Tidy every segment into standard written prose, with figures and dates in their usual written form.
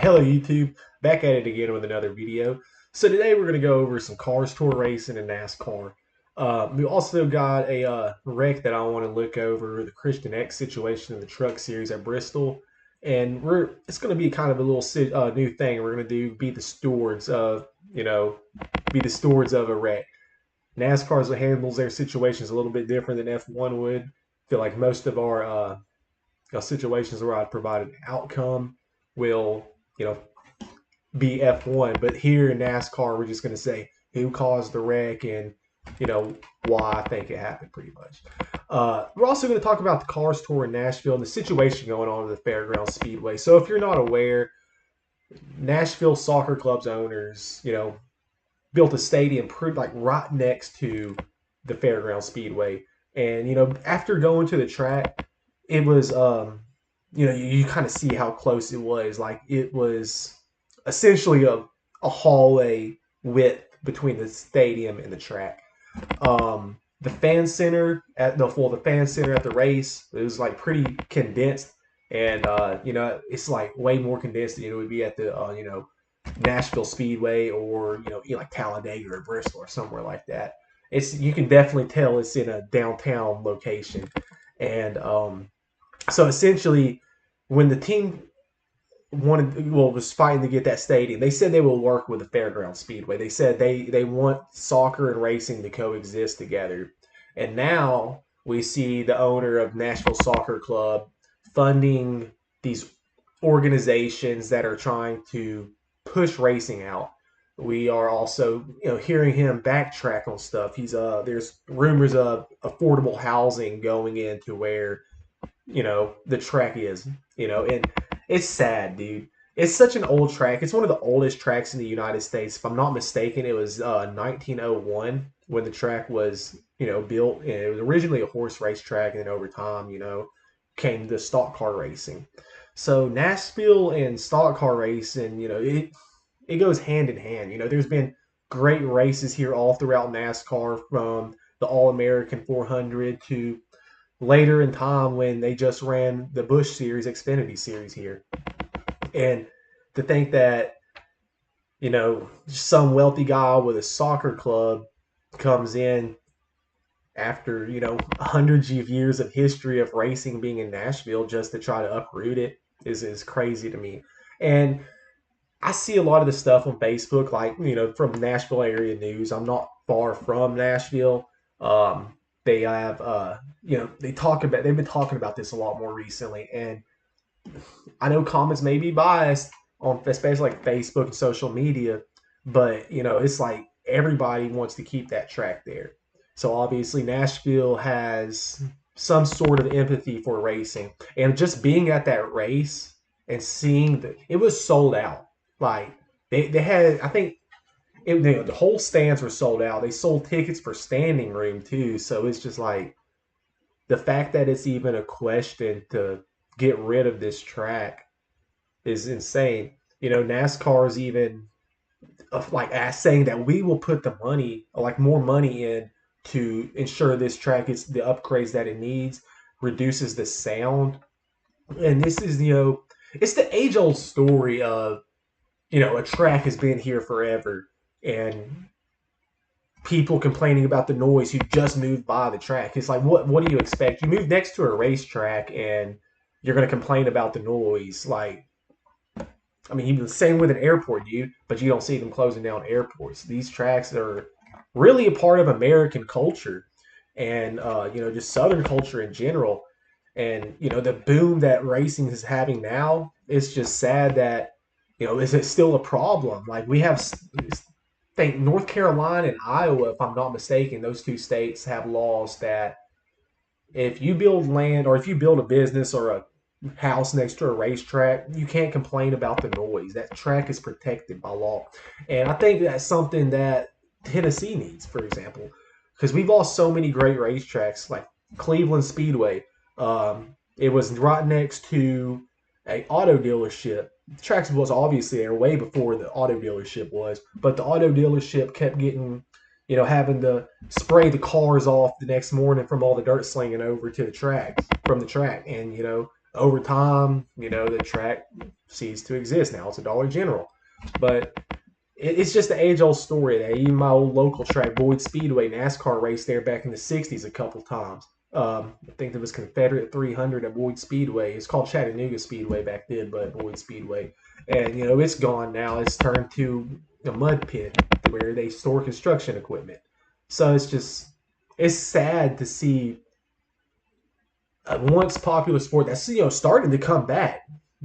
Hello YouTube, back at it again with another video. So today we're going to go over some CARS Tour racing and NASCAR. We also got a wreck that I want to look over, the Christian X situation in the Truck Series at Bristol. And it's going to be kind of a little new thing. We're going to be the stewards of, be the stewards of a wreck. NASCAR handles their situations a little bit different than F1 would. I feel like most of our situations where I provide an outcome will, you know, be F1. But here in NASCAR, we're just going to say who caused the wreck and, why I think it happened pretty much. We're also going to talk about the CARS Tour in Nashville and the situation going on at the Fairgrounds Speedway. So if you're not aware, Nashville Soccer Club's owners, built a stadium like right next to the Fairgrounds Speedway. And, after going to the track, it was, you kind of see how close it was. Like it was essentially a hallway width between the stadium and the track. The fan center at the fan center at the race, it was like pretty condensed, and it's like way more condensed than it would be at the Nashville Speedway or like Talladega or Bristol or somewhere like that. You can definitely tell it's in a downtown location, and so essentially, when the team was fighting to get that stadium, they said they will work with the Fairgrounds Speedway. They said they want soccer and racing to coexist together. And now we see the owner of Nashville Soccer Club funding these organizations that are trying to push racing out. We are also, hearing him backtrack on stuff. There's rumors of affordable housing going into where the track is, and it's sad, dude. It's such an old track. It's one of the oldest tracks in the United States. If I'm not mistaken, it was 1901 when the track was, built. And it was originally a horse race track, and then over time, came the stock car racing. So Nashville and stock car racing, it goes hand in hand. There's been great races here all throughout NASCAR, from the All American 400 to later in time when they just ran the Busch Series, Xfinity Series here. And to think that, some wealthy guy with a soccer club comes in after, hundreds of years of history of racing being in Nashville just to try to uproot it is crazy to me. And I see a lot of the stuff on Facebook, like, from Nashville area news. I'm not far from Nashville. They have, they've been talking about this a lot more recently. And I know comments may be biased on, especially like Facebook and social media, but, it's like everybody wants to keep that track there. So obviously Nashville has some sort of empathy for racing. And just being at that race and seeing it was sold out. Like they had, I think, the whole stands were sold out. They sold tickets for standing room too. So it's just like the fact that it's even a question to get rid of this track is insane. NASCAR is even like saying that we will put the money, like more money in to ensure this track is the upgrades that it needs, reduces the sound. And this is, it's the age old story of, a track has been here forever, and people complaining about the noise who just moved by the track. It's like, what do you expect? You move next to a racetrack and you're going to complain about the noise. Like, I mean, even the same with an airport, dude, but you don't see them closing down airports. These tracks are really a part of American culture and, just Southern culture in general. And, the boom that racing is having now, it's just sad that, is it still a problem? Like we have, think North Carolina and Iowa, if I'm not mistaken, those two states have laws that if you build land or if you build a business or a house next to a racetrack, you can't complain about the noise. That track is protected by law. And I think that's something that Tennessee needs, for example, because we've lost so many great racetracks like Cleveland Speedway. It was right next to a auto dealership. The tracks was obviously there way before the auto dealership was, but the auto dealership kept getting, having to spray the cars off the next morning from all the dirt slinging over to the track from the track. And, over time, the track ceased to exist. Now it's a Dollar General. But it's just the age-old story. That even my old local track, Boyd Speedway, NASCAR raced there back in the 60s a couple times. I think there was Confederate 300 at Boyd Speedway. It's called Chattanooga Speedway back then, but Boyd Speedway. And, it's gone now. It's turned to a mud pit where they store construction equipment. So it's sad to see a once popular sport that's, starting to come back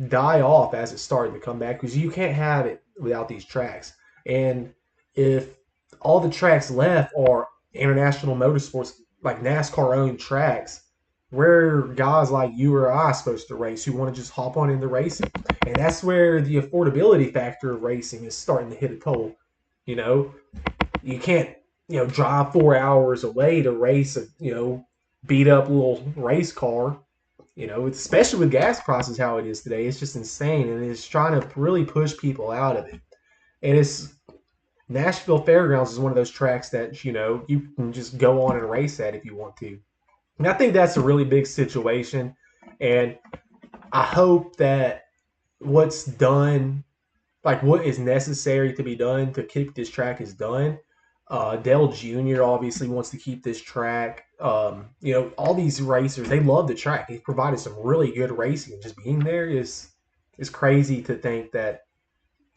die off as it's starting to come back, because you can't have it without these tracks. And if all the tracks left are international motorsports, like NASCAR owned tracks, where guys like you or I are supposed to race who want to just hop on into racing. And that's where the affordability factor of racing is starting to hit a toll. You can't, drive 4 hours away to race a, beat up little race car. Especially with gas prices how it is today, it's just insane, and it's trying to really push people out of it. And it's Nashville Fairgrounds is one of those tracks that you can just go on and race at if you want to. And I think that's a really big situation, and I hope that what's done, like what is necessary to be done to keep this track is done. Dale Jr. obviously wants to keep this track. All these racers, they love the track. They've provided some really good racing. Just being there is crazy to think that,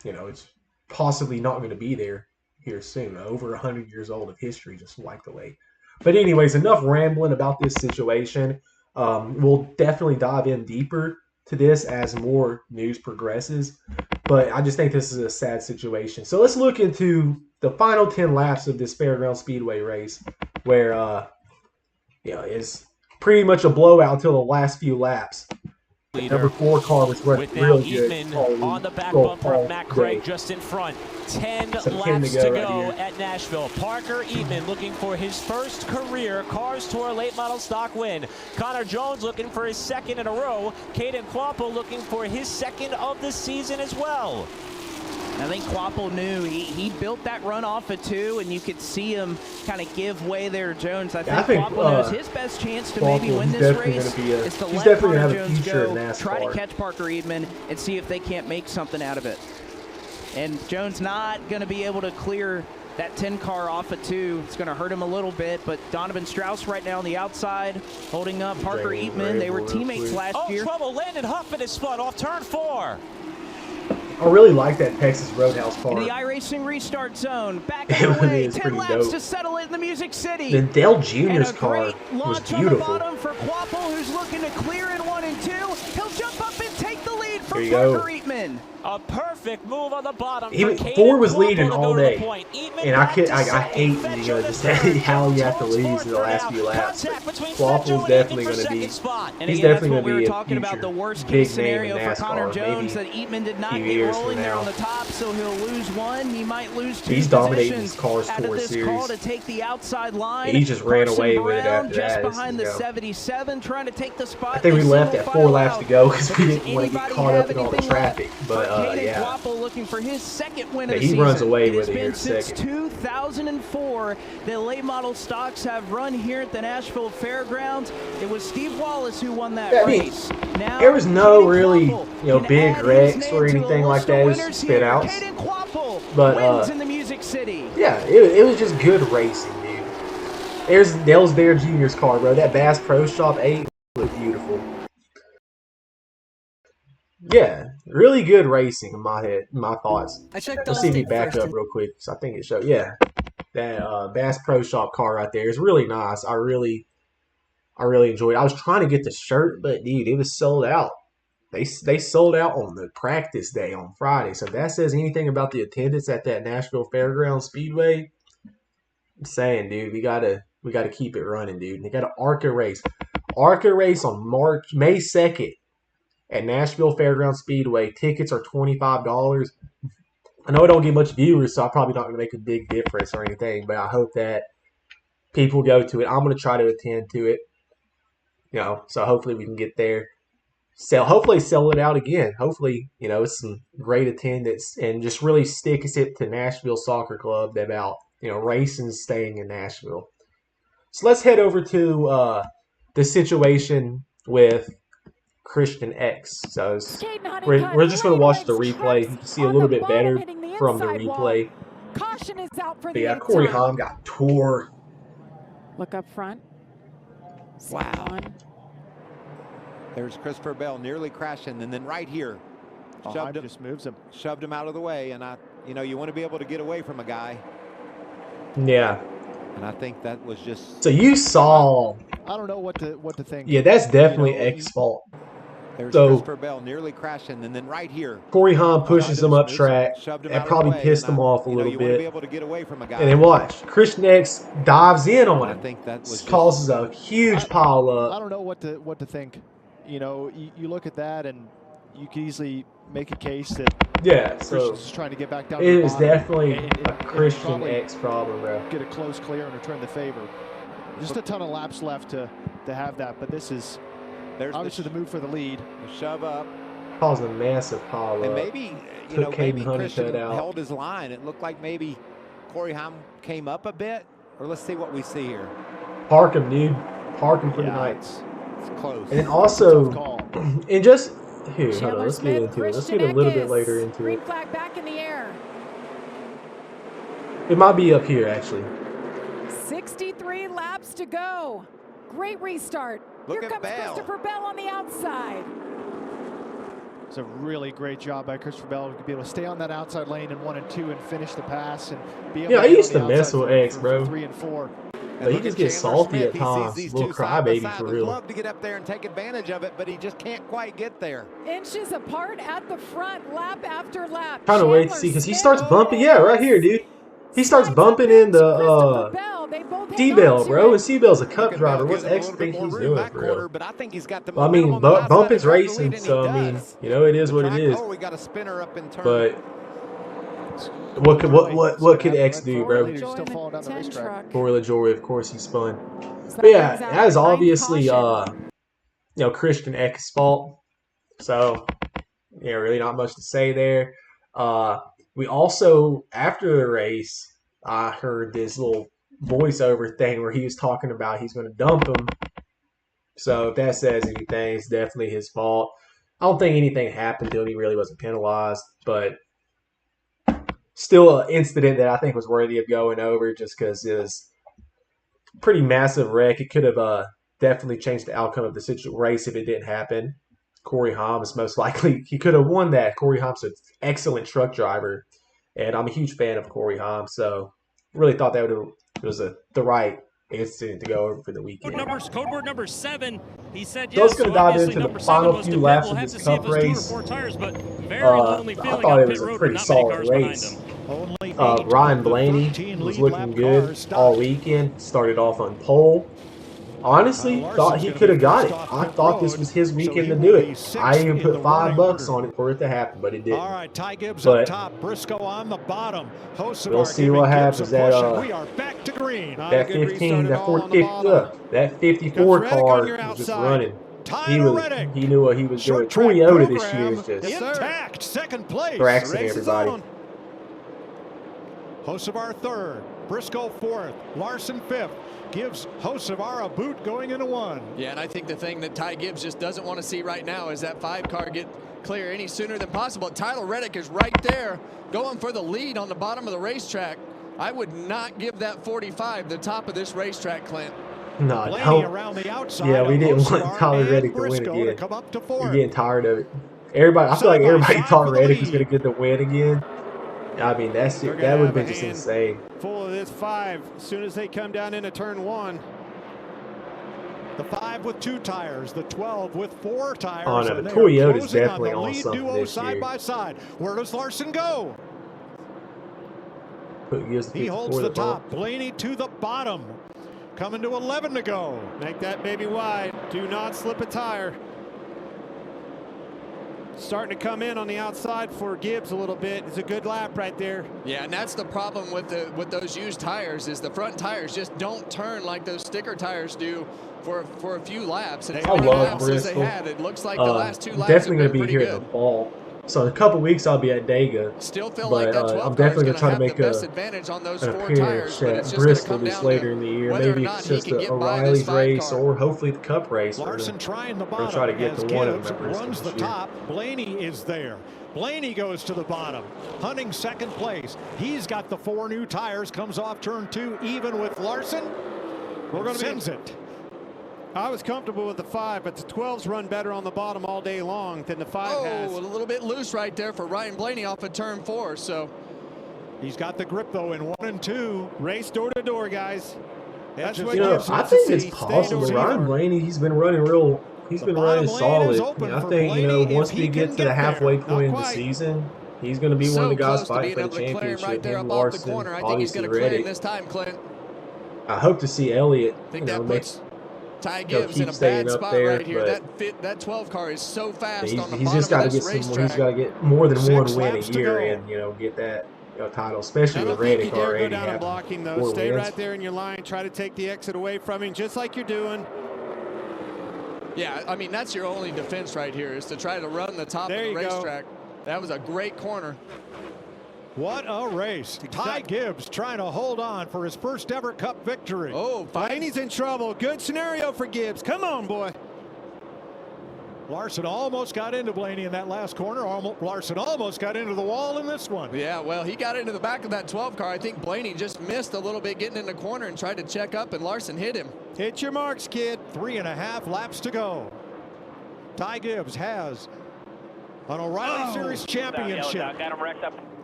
it's possibly not going to be there here soon. Over 100 years old of history just wiped away. But anyways, enough rambling about this situation. We'll definitely dive in deeper to this as more news progresses. But I just think this is a sad situation. So let's look into the final 10 laps of this Fairground Speedway race, where it's pretty much a blowout until the last few laps. The number 4 car was running real good. On the back bumper of Matt Craig just in front. 10 laps to go at Nashville. Parker Eatman looking for his first career CARS Tour late model stock win. Connor Jones looking for his second in a row. Caden Quappo looking for his second of the season as well. I think Quappo knew he built that run off of 2, and you could see him kind of give way there, Jones. I think Quappo knows his best chance to maybe win this race is to let Connor Jones go, try to catch Parker Eatman, and see if they can't make something out of it. And Jones not going to be able to clear that 10 car off of 2. It's going to hurt him a little bit, but Donovan Strauss right now on the outside, holding up Parker Eatman. They were teammates last year. Trouble. Landon Huffman is spun off turn 4. I really like that Texas Roadhouse car. In the iRacing restart zone, back away, 10 laps dope. to settle it in the Music City. The Dale Jr.'s car was beautiful. On the bottom for Quappo, who's looking to clear in 1 and 2. He'll jump up and take the lead from Parker Eatman. A perfect move on the bottom. Ford was leading all day, and I hate just how you have to lose in the last few laps. Quappo's definitely going to be. He's definitely going to be talking about the worst case scenario for Connor Jones, that Eatman did not get rolling there on the top, so he'll lose 1. He might lose 2. He's dominating this CARS Tour series. To take the outside line. He just ran away with it after that. Just behind the 77, trying to take the spot. I think we left at 4 laps to go because we didn't want to get caught up in all the traffic. But yeah. Quappo looking for his second win of the season. He runs away with it here since 2004 the late model stocks have run here at the Nashville Fairgrounds. It was Steve Wallace who won that race. Now, there was no really big wrecks or anything like that. It was spit outs. But wins in the Music City. Yeah, it was just good racing, dude. There's Dale Jr.'s car, bro. That Bass Pro Shop 8 looked beautiful. Yeah, really good racing in my thoughts. Let's see if he back up real quick, because I think it showed. Yeah, that Bass Pro Shop car right there is really nice. I really enjoyed it. I was trying to get the shirt, but dude, it was sold out. They sold out on the practice day on Friday. So if that says anything about the attendance at that Nashville Fairgrounds Speedway, I'm saying, dude, we gotta keep it running, dude. They got an ARCA race on May 2nd. At Nashville Fairgrounds Speedway. Tickets are $25. I know I don't get much viewers, so I'm probably not going to make a big difference or anything, but I hope that people go to it. I'm going to try to attend to it. So hopefully we can get there. Hopefully sell it out again. Hopefully, it's some great attendance, and just really sticks it to Nashville Soccer Club about, racing and staying in Nashville. So let's head over to the situation with Christian X. So we're just going to watch the replay. You can see a little bit better from the replay. Caution is out for but yeah, Corey Haim got tore. Look up front. Wow. There's Christopher Bell nearly crashing, and then right here, just moves him, shoved him out of the way. And you want to be able to get away from a guy. Yeah. And I think that was just. So you saw. I don't know what to think. Yeah, that's definitely X's fault. There's Christopher Bell nearly crashing, and then right here, Corey Haim pushes him up track and probably pissed him off a little bit. And then watch, Christian X dives in on him. I think that was causes a huge pile up. I don't know what to think. You look at that and you can easily make a case that so Christian's trying to get back down. It is definitely a Christian X problem, bro. Get a close clear and return the favor. Just a ton of laps left to have that, but this is obviously the move for the lead. The shove up. Caused a massive pile up. And maybe, maybe Christian held his line. It looked like maybe Corey Haim came up a bit. Or let's see what we see here. Park him, dude. Park him for the night. It's close. And also, and just here, hold on, let's get into it. Let's get a little bit later into it. Green flag back in the air. It might be up here, actually. 63 laps to go. Great restart. Look Here at comes Christopher Bell on the outside. It's a really great job by Christopher Bell to be able to stay on that outside lane in 1 and 2 and finish the pass and be able I used to mess with X, bro. 3 and 4. But he just gets salty at times. Little crybaby for real. He'd love to get up there and take advantage of it, but he just can't quite get there. Inches apart at the front, lap after lap. Trying to wait to see because he starts bumping. Yeah, right here, dude. He starts bumping in the D-Bell, bro. And C-Bell's a cup driver. What's X think he's doing, for real? But I think he's got the I mean, bumping's racing, so I mean, it is what it is. Oh, we got a spinner up in turn. But what could X do, bro? Corey LaJoy, of course, he spun. But yeah, that is obviously Christian X's fault. So yeah, really not much to say there. We also, after the race, I heard this little voiceover thing where he was talking about he's going to dump him. So if that says anything, it's definitely his fault. I don't think anything happened to him. He really wasn't penalized, but still an incident that I think was worthy of going over just because it was a pretty massive wreck. It could have definitely changed the outcome of the race if it didn't happen. Corey Haim is most likely, he could have won that. Corey Haim's an excellent truck driver, and I'm a huge fan of Corey Haim, so really thought that was the right incident to go over for the weekend. Code word number 7. He said yes. So let's go dive into the final few laps of this Cup race. I thought it was a pretty solid race. Ryan Blaney was looking good all weekend. Started off on pole. Honestly, thought he could have got it. I thought this was his weekend to do it. I even put $5 on it for it to happen, but it didn't. All right, Ty Gibbs up top, Briscoe on the bottom. We'll see what happens. We are back to green. That 15, that 54 car was just running. He knew what he was doing. Toyota this year is just intact. Second place. Harassing everybody. Hocevar third, Briscoe fourth, Larson fifth. Gives Hocevar a boot going into 1. Yeah, and I think the thing that Ty Gibbs just doesn't want to see right now is that 5 car get clear any sooner than possible. Tyler Reddick is right there going for the lead on the bottom of the racetrack. I would not give that 45 the top of this racetrack, Clint. No, around the outside. Yeah, we didn't want Tyler Reddick to win again. We're getting tired of it. I feel like everybody thought Reddick was going to get the win again. I mean, that's it. That would have been just insane. Full of this 5 as soon as they come down into turn 1. The 5 with 2 tires, the 12 with 4 tires. Oh no, the Toyota's definitely on something this side year. by side. Where does Larson go? He holds the top. Blaney to the bottom. Coming to 11 to go. Make that baby wide. Do not slip a tire. Starting to come in on the outside for Gibbs a little bit. It's a good lap right there. Yeah, and that's the problem with those used tires is the front tires just don't turn like those sticker tires do for a few laps. And I love Bristol. it looks like the last 2 laps definitely going to be here good. in the fall. So in a couple weeks I'll be at Dega. Still feel but like that 12 I'm car is definitely going gonna try to have make the best advantage on those an 4 appearance tires, but at it's just going to Bristol come this down later to in the year. whether or Maybe not it's he just can a get by this Riley's 5 race, car. or hopefully the Cup race. Larson trying the We're bottom gonna try to get as to one of Gibbs them at Bristol runs the this year. top. Blaney is there. Blaney goes to the bottom, hunting second place. He's got the 4 new tires, comes off turn 2 even with Larson. We're going to sends it. I was comfortable with the 5, but the 12s run better on the bottom all day long than the 5 has. A little bit loose right there for Ryan Blaney off of turn 4. So he's got the grip though in 1 and 2. Race door to door, guys. That's what Gibbs I think it's possible. Ryan Blaney, he's been running real. He's been running solid. I think once we get to the halfway point in the season, he's going to be one of the guys fighting for the championship. Right there up off the corner. I think he's going to clear him this time, Clint. I hope to see Elliott. I think that puts Ty Gibbs in a bad spot right here. That 12 car is so fast on the bottom of this racetrack. He's got to get more than 1 win a year and get that title, especially with Reddick already having blocking, 4 Stay wins. right there in your line. Try to take the exit away from him, just like you're doing. Yeah, I mean, that's your only defense right here, is to try to run the top of the racetrack. That was a great corner. What a race. Ty Gibbs trying to hold on for his first ever Cup victory. Oh, Blaney's in trouble. Good scenario for Gibbs. Come on, boy. Larson almost got into Blaney in that last corner. Larson almost got into the wall in this one. Yeah, well, he got into the back of that 12 car. I think Blaney just missed a little bit getting in the corner and tried to check up, and Larson hit him. Hit your marks, kid. 3.5 laps to go. Ty Gibbs has an O'Reilly Series championship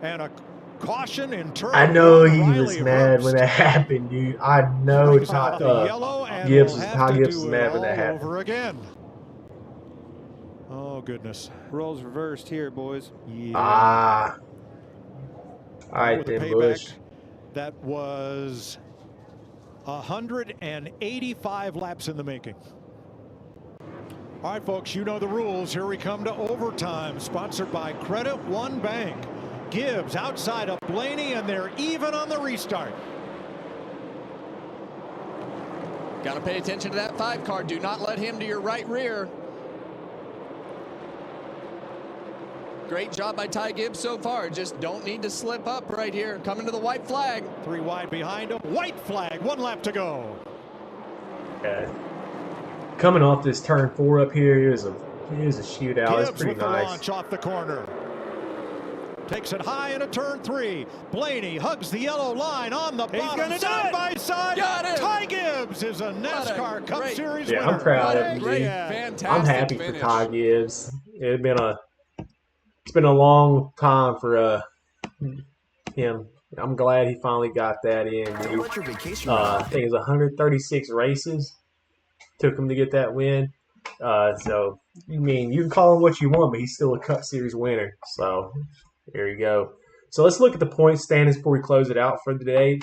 and a caution in turn. I know he was mad when that happened, dude. I know Ty Gibbs was mad when that happened. Over again. Oh goodness. Roles reversed here, boys. Yeah. All right then, Bush. That was 185 laps in the making. All right, folks, you know the rules. Here we come to overtime, sponsored by Credit One Bank. Gibbs outside of Blaney, and they're even on the restart. Got to pay attention to that 5 car. Do not let him to your right rear. Great job by Ty Gibbs so far. Just don't need to slip up right here. Coming to the white flag. 3 wide behind him. White flag. 1 lap to go. Okay. Coming off this turn 4 up here, here's a shootout. It's pretty with the nice. launch off the corner. Takes it high into turn 3. Blaney hugs the yellow line on the bottom. Side by side. Ty Gibbs is a NASCAR Cup Series winner. I'm proud of him. Fantastic I'm happy finish. for Ty Gibbs. It's been a long time for him. I'm glad he finally got that in. I think it was 136 races took him to get that win. So I mean, you can call him what you want, but he's still a Cup Series winner. So there you go. So let's look at the point standings before we close it out for the day.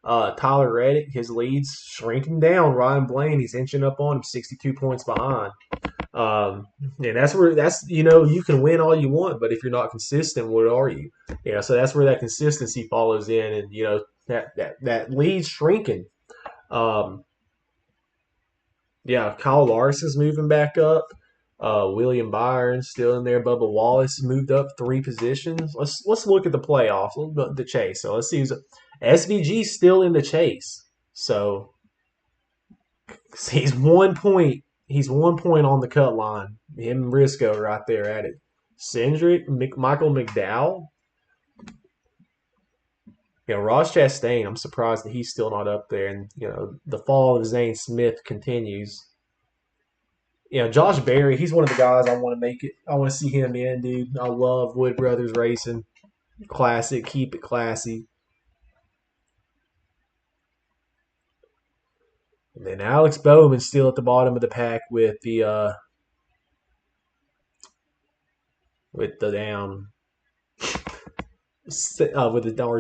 Tyler Reddick, his lead's shrinking down. Ryan Blaney's inching up on him, 62 points behind. And you can win all you want, but if you're not consistent, what are you? So that's where that consistency follows in, and that lead's shrinking. Kyle Larson's moving back up. William Byron's still in there. Bubba Wallace moved up 3 positions. Let's look at the playoffs, the chase. So let's see who's SVG's still in the chase. So he's 1 point. He's 1 point on the cut line. Him and Briscoe right there at it. Cindric, Michael McDowell. Ross Chastain, I'm surprised that he's still not up there. And, the fall of Zane Smith continues. Josh Berry, he's one of the guys I want to make it. I want to see him in, dude. I love Wood Brothers Racing. Classic. Keep it classy. And then Alex Bowman's still at the bottom of the pack with the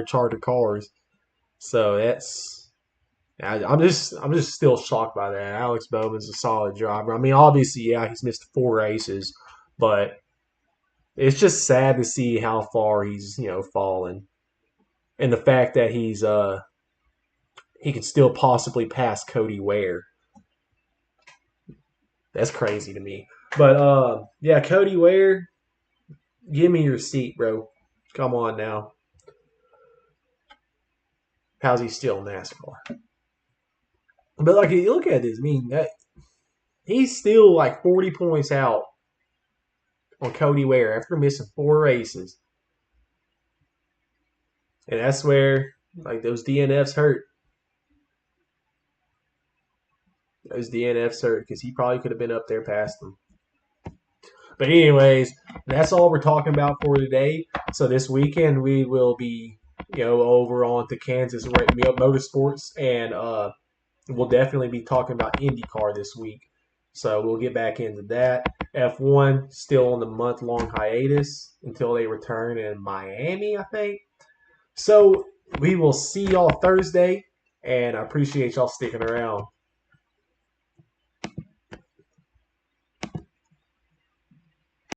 charter cars. So I'm just still shocked by that. Alex Bowman's a solid driver. I mean, obviously, he's missed 4 races, but it's just sad to see how far he's fallen, and the fact that he can still possibly pass Cody Ware. That's crazy to me. But Cody Ware, Give me your seat, bro. Come on now. How's he still in NASCAR? But like, you look at this. I mean, he's still like 40 points out on Cody Ware after missing 4 races. And that's where, like, those DNFs hurt. Those DNFs hurt because he probably could have been up there past them. But anyways, that's all we're talking about for today. So this weekend we will be, over on to Kansas Motorsports, and we'll definitely be talking about IndyCar this week. So we'll get back into that. F1 still on the month-long hiatus until they return in Miami, I think. So we will see y'all Thursday, and I appreciate y'all sticking around.